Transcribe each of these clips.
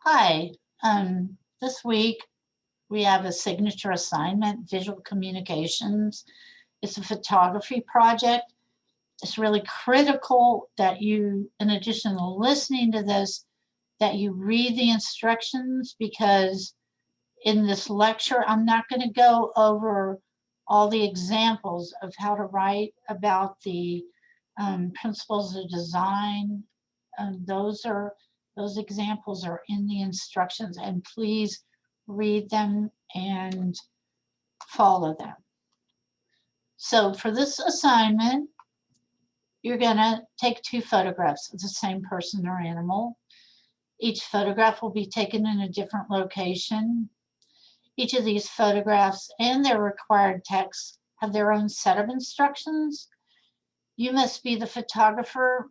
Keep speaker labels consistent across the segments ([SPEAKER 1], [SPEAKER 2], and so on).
[SPEAKER 1] Hi, this week we have a signature assignment, visual communications. It's a photography project. It's really critical that you, in addition to listening to this, that you read the instructions because in this lecture, I'm not going to go over all the examples of how to write about the principles of design. Those examples are in the instructions, and please read them and follow them. So for this assignment, you're going to take 2 photographs of the same person or animal. Each photograph will be taken in a different location. Each of these photographs and their required text have their own set of instructions. You must be the photographer.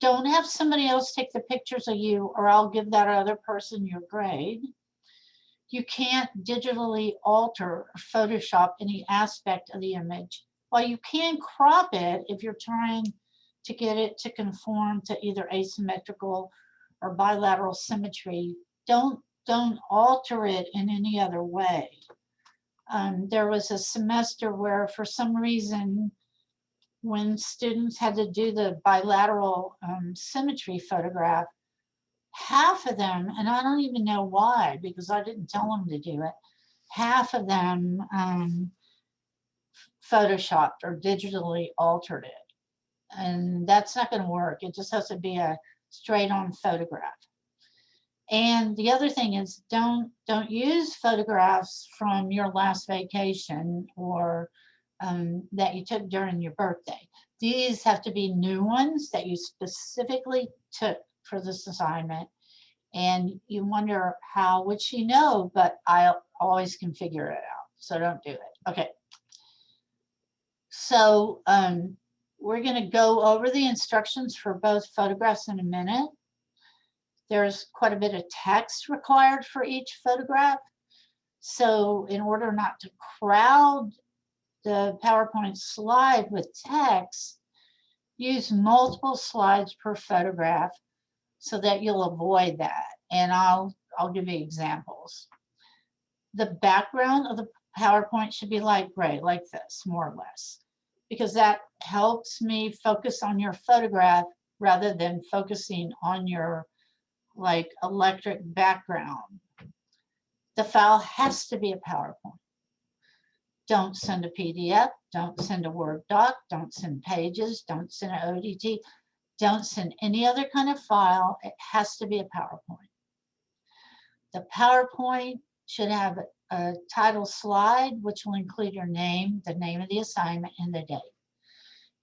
[SPEAKER 1] Don't have somebody else take the pictures of you, or I'll give that other person your grade. You can't digitally alter or Photoshop any aspect of the image. While you can crop it if you're trying to get it to conform to either asymmetrical or bilateral symmetry, don't alter it in any other way. There was a semester where for some reason when students had to do the bilateral symmetry photograph, half of them, and I don't even know why because I didn't tell them to do it, half of them photoshopped or digitally altered it. And that's not going to work. It just has to be a straight on photograph. And the other thing is don't use photographs from your last vacation or that you took during your birthday. These have to be new ones that you specifically took for this assignment. And you wonder, how would she know? But I always can figure it out. So don't do it. Okay. So we're going to go over the instructions for both photographs in a minute. There's quite a bit of text required for each photograph. So in order not to crowd the PowerPoint slide with text, use multiple slides per photograph so that you'll avoid that. And I'll give you examples. The background of the PowerPoint should be light gray, like this, more or less, because that helps me focus on your photograph rather than focusing on your like electric background. The file has to be a PowerPoint. Don't send a PDF, don't send a Word doc, don't send pages, don't send an ODT, don't send any other kind of file. It has to be a PowerPoint. The PowerPoint should have a title slide, which will include your name, the name of the assignment, and the date.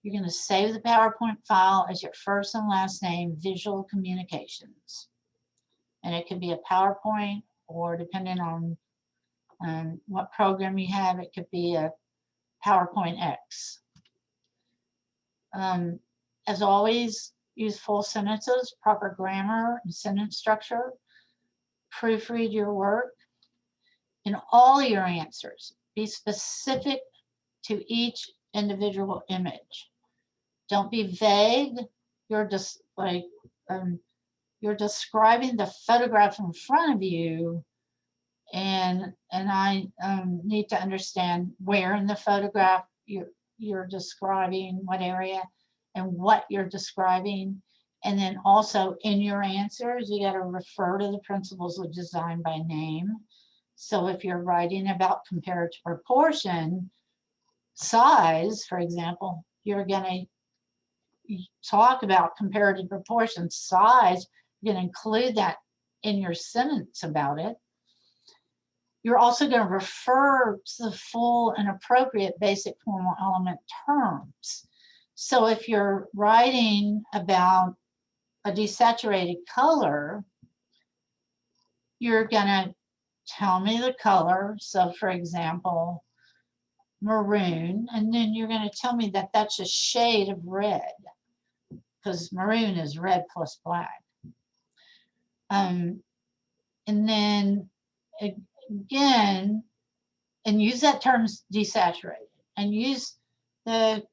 [SPEAKER 1] You're going to save the PowerPoint file as your first and last name, Visual Communications. And it could be a PowerPoint, or depending on what program you have, it could be a PowerPoint X. As always, use full sentences, proper grammar and sentence structure. Proofread your work. In all your answers, be specific to each individual image. Don't be vague. You're just like, you're describing the photograph in front of you, and I need to understand where in the photograph you're describing, what area, and what you're describing. And then also in your answers, you got to refer to the principles of design by name. So if you're writing about comparative proportion, size, for example, you're going to talk about comparative proportion, size, you're going to include that in your sentence about it. You're also going to refer to the full and appropriate basic formal element terms. So if you're writing about a desaturated color, you're going to tell me the color. So for example, maroon, and then you're going to tell me that that's a shade of red, because maroon is red plus black. And then again, and use that term desaturated, and use the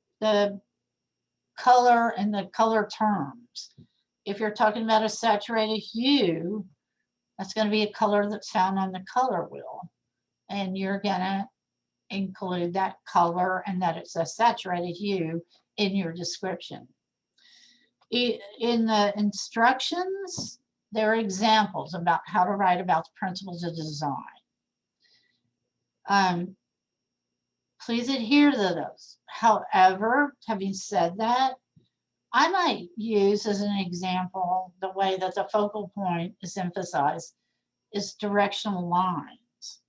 [SPEAKER 1] color and the color terms. If you're talking about a saturated hue, That's going to be a color that's found on the color wheel. And you're going to include that color and that it's a saturated hue in your description. In the instructions, there are examples about how to write about the principles of design. Please adhere to those. However, having said that, I might use as an example the way that the focal point is emphasized is directional lines.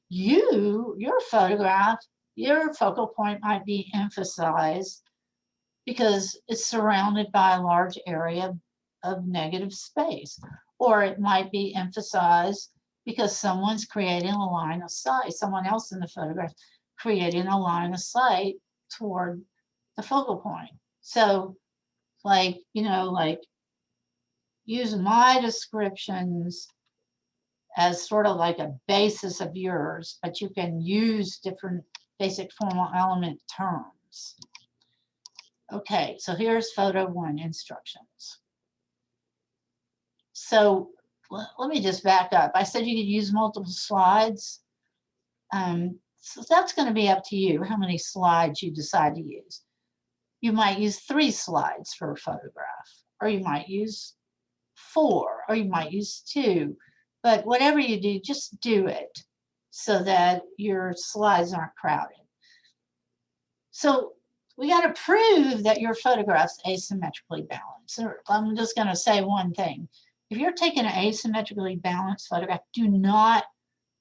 [SPEAKER 1] Your photograph, your focal point might be emphasized because it's surrounded by a large area of negative space, or it might be emphasized because someone's creating a line of sight, someone else in the photograph creating a line of sight toward the focal point. So like, like use my descriptions as sort of like a basis of yours, but you can use different basic formal element terms. Okay, so here's photo 1 instructions. So let me just back up. I said you could use multiple slides. So that's going to be up to you how many slides you decide to use. You might use 3 slides for a photograph, or you might use 4, or you might use 2. But whatever you do, just do it so that your slides aren't crowded. So we got to prove that your photograph's asymmetrically balanced. I'm just going to say one thing. If you're taking an asymmetrically balanced photograph, do not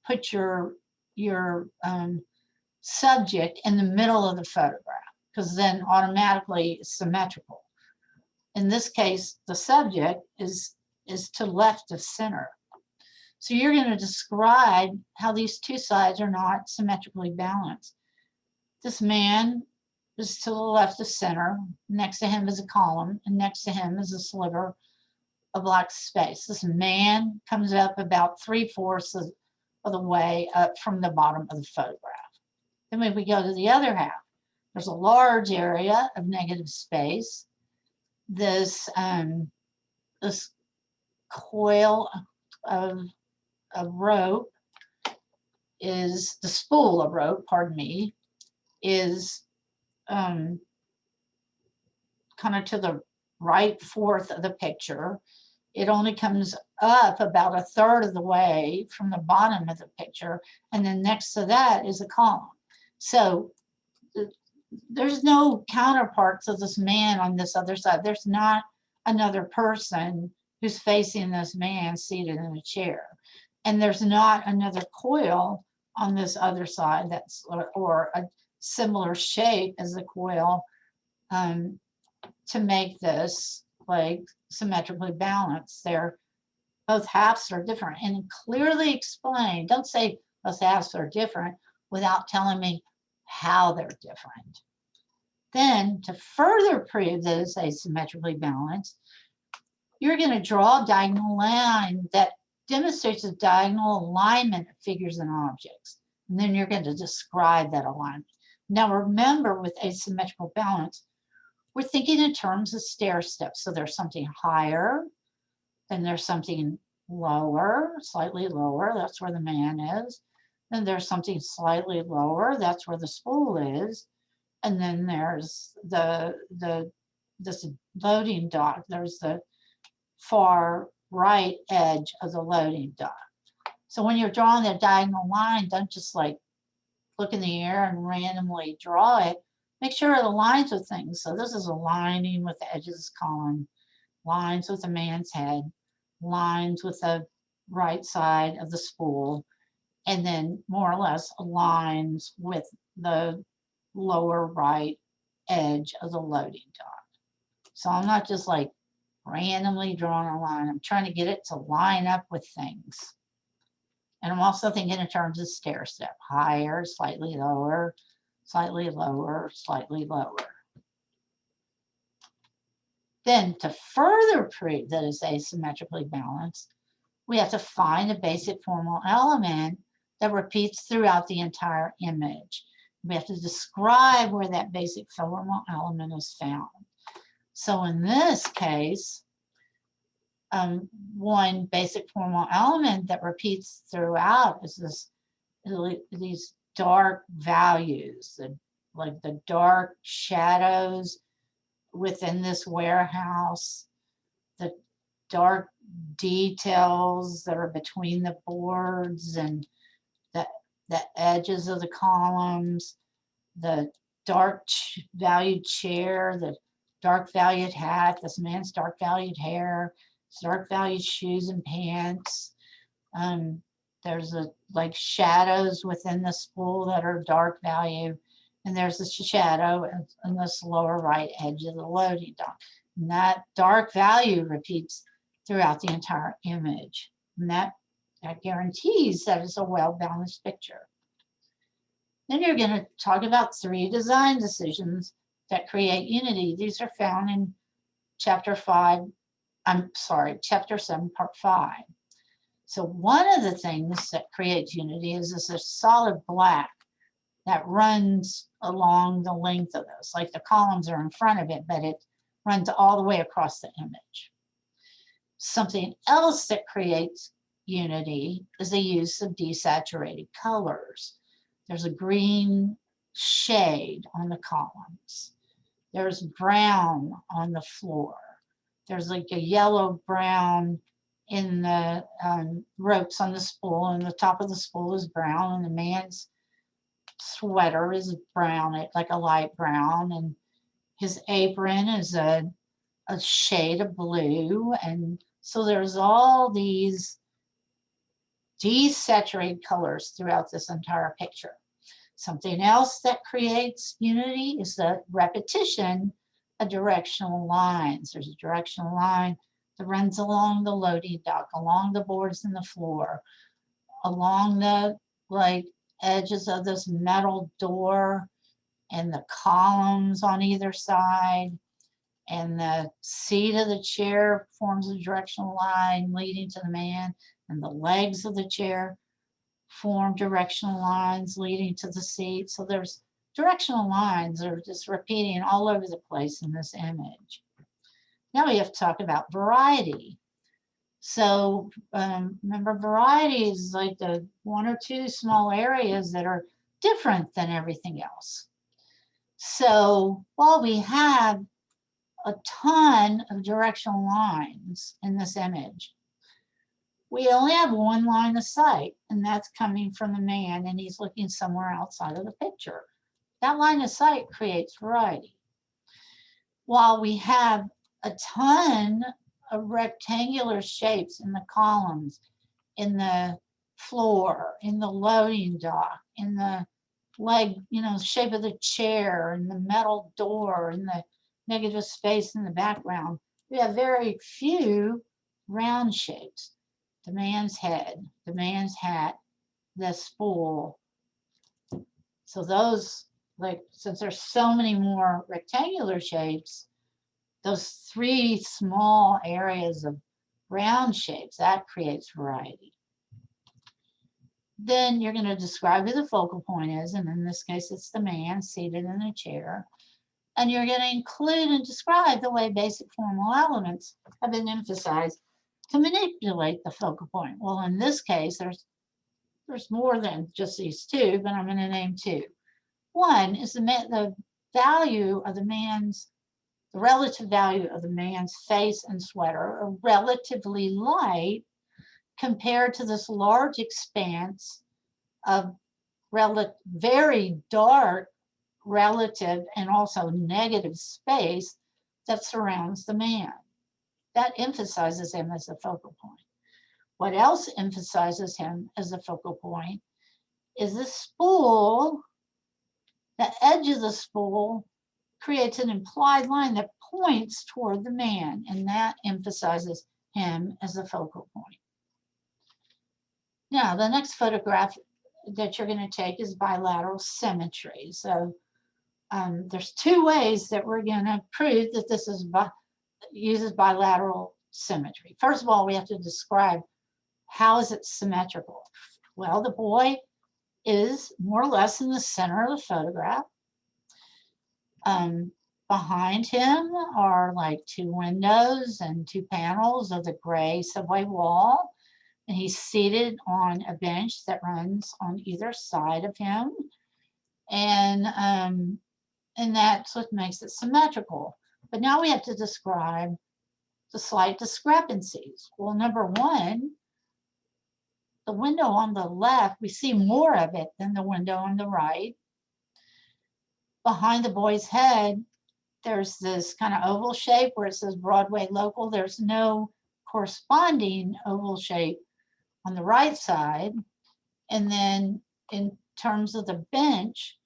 [SPEAKER 1] put your subject in the middle of the photograph, because then automatically it's symmetrical. In this case, the subject is to left of center. So you're going to describe how these 2 sides are not symmetrically balanced. This man is to the left of center. Next to him is a column, and next to him is a sliver of black space. This man comes up about 3/4 of the way up from the bottom of the photograph. Then when we go to the other half, there's a large area of negative space. This coil of rope is, the spool of rope, pardon me, is kind of to the right 1/4 of the picture. It only comes up about 1/3 of the way from the bottom of the picture, and then next to that is a column. So there's no counterpart to this man on this other side. There's not another person who's facing this man seated in a chair. And there's not another coil on this other side that's or a similar shape as the coil to make this like symmetrically balanced. They're both halves are different, and clearly explain. Don't say both halves are different without telling me how they're different. Then to further prove that it's asymmetrically balanced, you're going to draw a diagonal line that demonstrates a diagonal alignment of figures and objects. And then you're going to describe that alignment. Now remember, with asymmetrical balance, we're thinking in terms of stair steps. So there's something higher, then there's something lower, slightly lower, that's where the man is. Then there's something slightly lower, that's where the spool is. And then there's this loading dock, there's the far right edge of the loading dock. So when you're drawing the diagonal line, don't just like look in the air and randomly draw it. Make sure it aligns with things. So this is aligning with the edge of this column, lines with the man's head, lines with the right side of the spool, and then more or less aligns with the lower right edge of the loading dock. So I'm not just like randomly drawing a line. I'm trying to get it to line up with things. And I'm also thinking in terms of stair step, higher, slightly lower, slightly lower, slightly lower. Then to further prove that it's asymmetrically balanced, we have to find a basic formal element that repeats throughout the entire image. We have to describe where that basic formal element is found. So in this case, one basic formal element that repeats throughout is these dark values, like the dark shadows within this warehouse, the dark details that are between the boards and the edges of the columns, the dark valued chair, the dark valued hat, this man's dark valued hair, dark valued shoes and pants. There's like shadows within the spool that are dark value, and there's a shadow in this lower right edge of the loading dock. And that dark value repeats throughout the entire image. And that guarantees that it's a well-balanced picture. Then you're going to talk about 3 design decisions that create unity. These are found in chapter 7, part 5. So one of the things that creates unity is this a solid black that runs along the length of this, like the columns are in front of it, but it runs all the way across the image. Something else that creates unity is the use of desaturated colors. There's a green shade on the columns. There's brown on the floor. There's like a yellow brown in the ropes on the spool, and the top of the spool is brown, and the man's sweater is brown, like a light brown, and his apron is a shade of blue. And so there's all these desaturated colors throughout this entire picture. Something else that creates unity is the repetition of directional lines. There's a directional line that runs along the loading dock, along the boards and the floor, along the edges of this metal door, and the columns on either side, and the seat of the chair forms a directional line leading to the man, and the legs of the chair form directional lines leading to the seat. So there's directional lines that are just repeating all over the place in this image. Now we have to talk about variety. So remember, variety is like the 1 or 2 small areas that are different than everything else. So while we have a ton of directional lines in this image, we only have one line of sight, and that's coming from the man, and he's looking somewhere outside of the picture. That line of sight creates variety. While we have a ton of rectangular shapes in the columns, in the floor, in the loading dock, in the shape of the chair, in the metal door, in the negative space in the background, we have very few round shapes. The man's head, the man's hat, the spool. So those, since there's so many more rectangular shapes, those 3 small areas of round shapes, that creates variety. Then you're going to describe who the focal point is, and in this case, it's the man seated in a chair. And you're going to include and describe the way basic formal elements have been emphasized to manipulate the focal point. Well, in this case, there's more than just these 2, but I'm going to name 2. One is the value of the relative value of the man's face and sweater are relatively light compared to this large expanse of very dark relative and also negative space that surrounds the man. That emphasizes him as a focal point. What else emphasizes him as a focal point is the spool. The edge of the spool creates an implied line that points toward the man, and that emphasizes him as a focal point. Now, the next photograph that you're going to take is bilateral symmetry. So there's 2 ways that we're going to prove that this uses bilateral symmetry. First of all, we have to describe how is it symmetrical. Well, the boy is more or less in the center of the photograph. Behind him are like 2 windows and 2 panels of the gray subway wall. And he's seated on a bench that runs on either side of him. And that's what makes it symmetrical. But now we have to describe the slight discrepancies. Well, number one, the window on the left, we see more of it than the window on the right. Behind the boy's head, there's this kind of oval shape where it says Broadway Local. There's no corresponding oval shape on the right side. And then in terms of the bench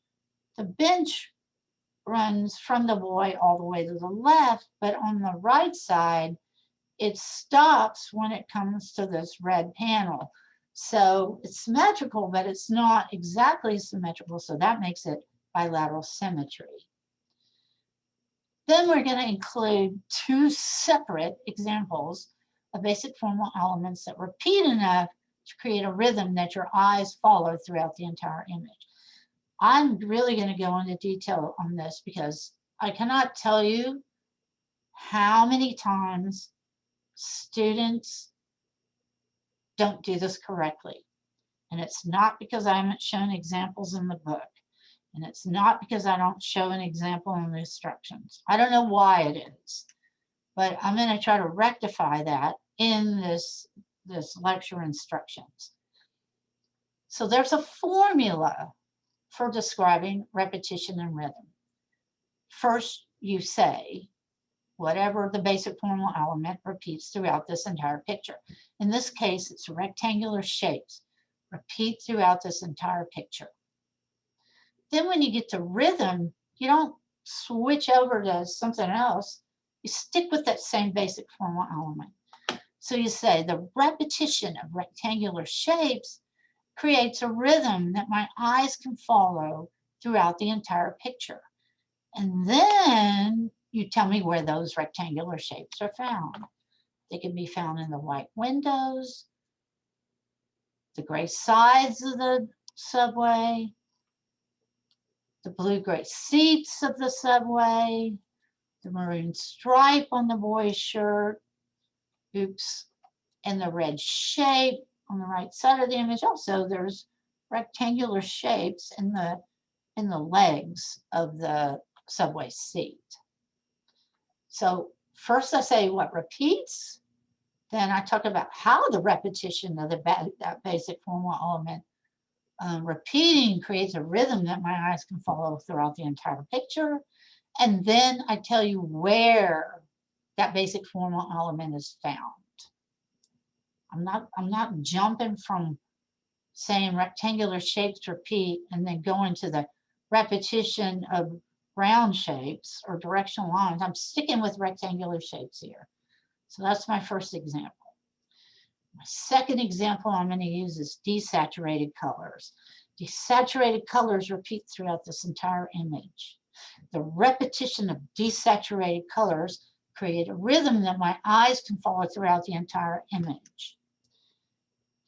[SPEAKER 1] runs from the boy all the way to the left, but on the right side, it stops when it comes to this red panel. So it's symmetrical, but it's not exactly symmetrical. So that makes it bilateral symmetry. Then we're going to include 2 separate examples of basic formal elements that repeat enough to create a rhythm that your eyes follow throughout the entire image. I'm really going to go into detail on this because I cannot tell you how many times students don't do this correctly. And it's not because I haven't shown examples in the book. And it's not because I don't show an example in the instructions. I don't know why it is, but I'm going to try to rectify that in this lecture instructions. So there's a formula for describing repetition and rhythm. First, you say whatever the basic formal element repeats throughout this entire picture. In this case, it's rectangular shapes repeat throughout this entire picture. Then when you get to rhythm, you don't switch over to something else. You stick with that same basic formal element. So you say the repetition of rectangular shapes creates a rhythm that my eyes can follow throughout the entire picture. And then you tell me where those rectangular shapes are found. They can be found in the white windows, the gray sides of the subway, the blue-gray seats of the subway, the maroon stripe on the boy's shirt, and the red shape on the right side of the image. Also, there's rectangular shapes in the legs of the subway seat. So first I say what repeats, then I talk about how the repetition of that basic formal element repeating creates a rhythm that my eyes can follow throughout the entire picture. And then I tell you where that basic formal element is found. I'm not jumping from saying rectangular shapes repeat and then going to the repetition of round shapes or directional lines. I'm sticking with rectangular shapes here. So that's my first example. My second example I'm going to use is desaturated colors. Desaturated colors repeat throughout this entire image. The repetition of desaturated colors create a rhythm that my eyes can follow throughout the entire image.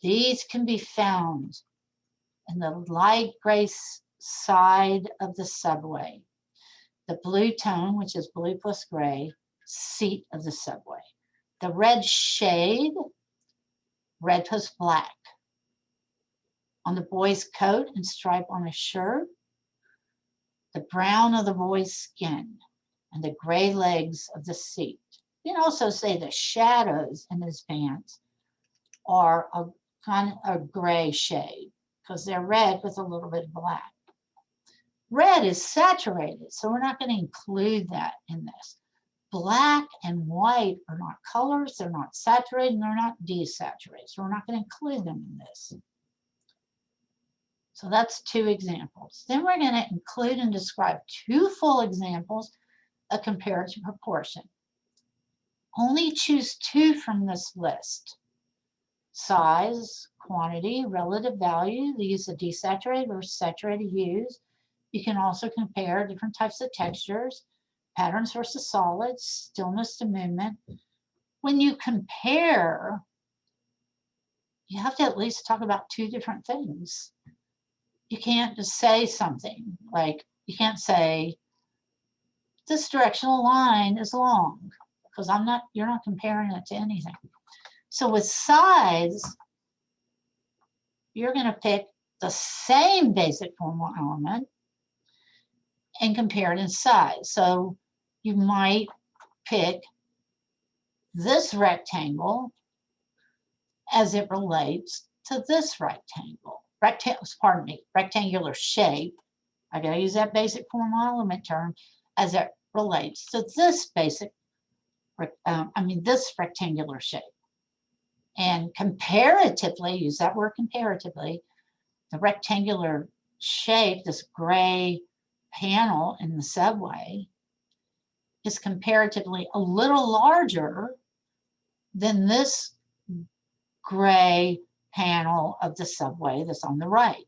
[SPEAKER 1] These can be found in the light gray side of the subway, the blue tone, which is blue plus gray, seat of the subway, the red shade, red plus black, on the boy's coat and stripe on his shirt, the brown of the boy's skin, and the gray legs of the seat. You can also say the shadows in his pants are a kind of a gray shade because they're red with a little bit of black. Red is saturated, so we're not going to include that in this. Black and white are not colors, they're not saturated, and they're not desaturated, so we're not going to include them in this. So that's 2 examples. Then we're going to include and describe 2 full examples of comparative proportion. Only choose 2 from this list. Size, quantity, relative value, these are desaturated versus saturated hues. You can also compare different types of textures, patterns versus solids, stillness to movement. When you compare, you have to at least talk about 2 different things. You can't just say something like, you can't say this directional line is long because you're not comparing it to anything. So with size, you're going to pick the same basic formal element and compare it in size. So you might pick this rectangle as it relates to this rectangle. Rectangular shape. I gotta use that basic formal element term as it relates to this this rectangular shape. And comparatively, use that word comparatively, the rectangular shape, this gray panel in the subway, is comparatively a little larger than this gray panel of the subway that's on the right.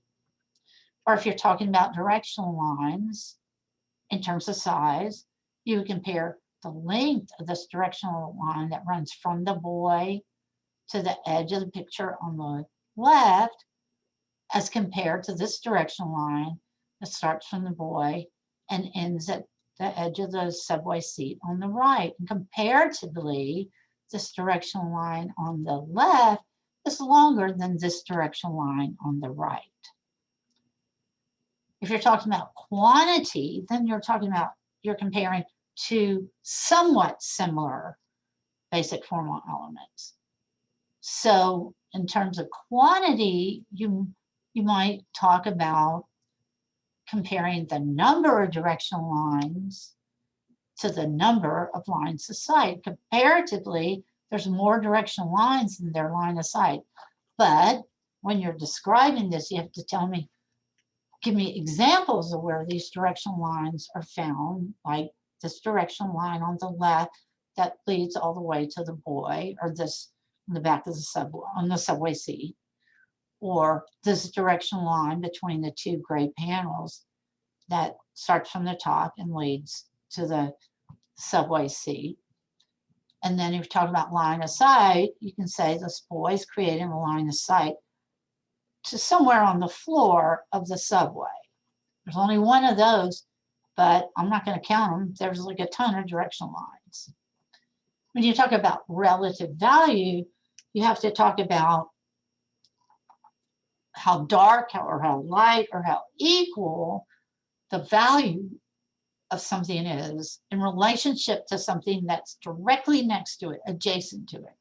[SPEAKER 1] Or if you're talking about directional lines in terms of size, you would compare the length of this directional line that runs from the boy to the edge of the picture on the left as compared to this directional line that starts from the boy and ends at the edge of the subway seat on the right. And comparatively, this directional line on the left is longer than this directional line on the right. If you're talking about quantity, then you're comparing two somewhat similar basic formal elements. So in terms of quantity, you might talk about comparing the number of directional lines to the number of lines of sight. Comparatively, there's more directional lines than there are line of sight. But when you're describing this, you have to give me examples of where these directional lines are found, like this directional line on the left that leads all the way to the boy, or this in the back of the subway, on the subway seat, or this directional line between the two gray panels that starts from the top and leads to the subway seat. And then if you talk about line of sight, you can say this boy is creating a line of sight to somewhere on the floor of the subway. There's only one of those, but I'm not going to count them. There's like a ton of directional lines. When you talk about relative value, you have to talk about how dark or how light or how equal the value of something is in relationship to something that's directly next to it, adjacent to it.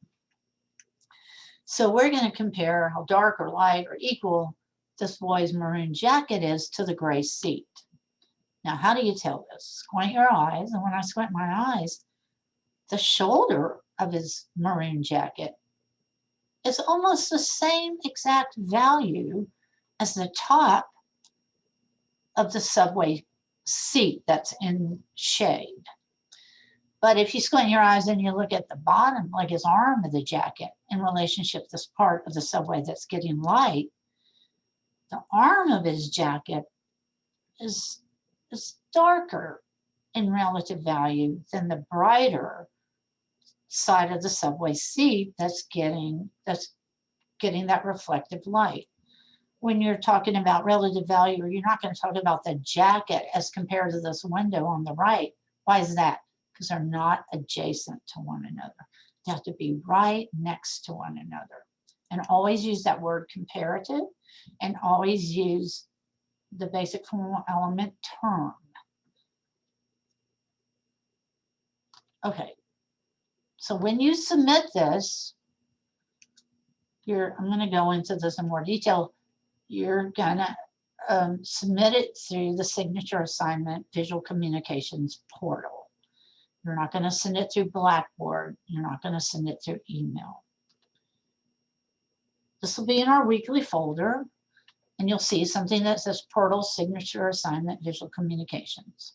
[SPEAKER 1] So we're going to compare how dark or light or equal this boy's maroon jacket is to the gray seat. Now, how do you tell this? Squint your eyes, and when I squint my eyes, the shoulder of his maroon jacket is almost the same exact value as the top of the subway seat that's in shade. But if you squint your eyes and you look at the bottom, like his arm of the jacket, in relationship to this part of the subway that's getting light, the arm of his jacket is darker in relative value than the brighter side of the subway seat that's getting that reflective light. When you're talking about relative value, you're not going to talk about the jacket as compared to this window on the right. Why is that? Because they're not adjacent to one another. They have to be right next to one another. And always use that word comparative, and always use the basic formal element term. Okay, so when you submit this, I'm going to go into this in more detail. You're going to submit it through the Signature Assignment Visual Communications portal. You're not going to send it through Blackboard. You're not going to send it through email. This will be in our weekly folder, and you'll see something that says Portal Signature Assignment Visual Communications.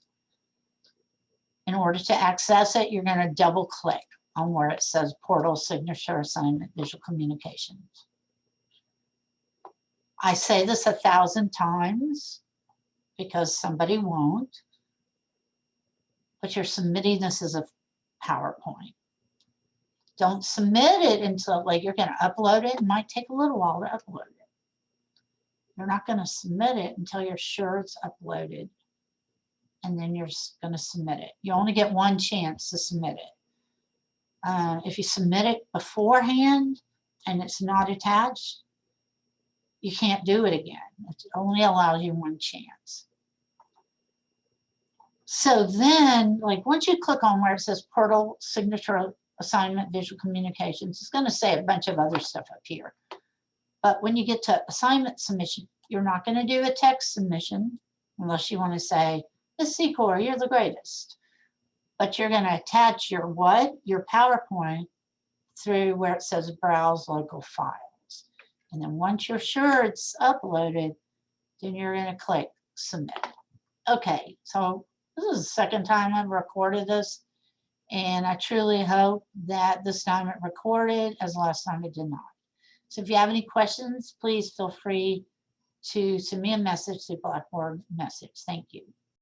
[SPEAKER 1] In order to access it, you're going to double click on where it says Portal Signature Assignment Visual Communications. I say this 1,000 times because somebody won't, but you're submitting this as a PowerPoint. Don't submit it until you're going to upload it. It might take a little while to upload it. You're not going to submit it until you're sure it's uploaded and then you're going to submit it. You only get one chance to submit it. If you submit it beforehand and it's not attached, you can't do it again. It only allows you one chance. So then, like once you click on where it says portal signature assignment visual communications, it's going to say a bunch of other stuff up here. But when you get to assignment submission, you're not going to do a text submission unless you want to say, Ms. Secor, you're the greatest. But you're going to attach your what? Your PowerPoint through where it says browse local files. And then once you're sure it's uploaded, then you're going to click submit. Okay, so this is the second time I've recorded this, and I truly hope that this time it recorded as last time it did not. So if you have any questions, please feel free to send me a message through Blackboard message. Thank you.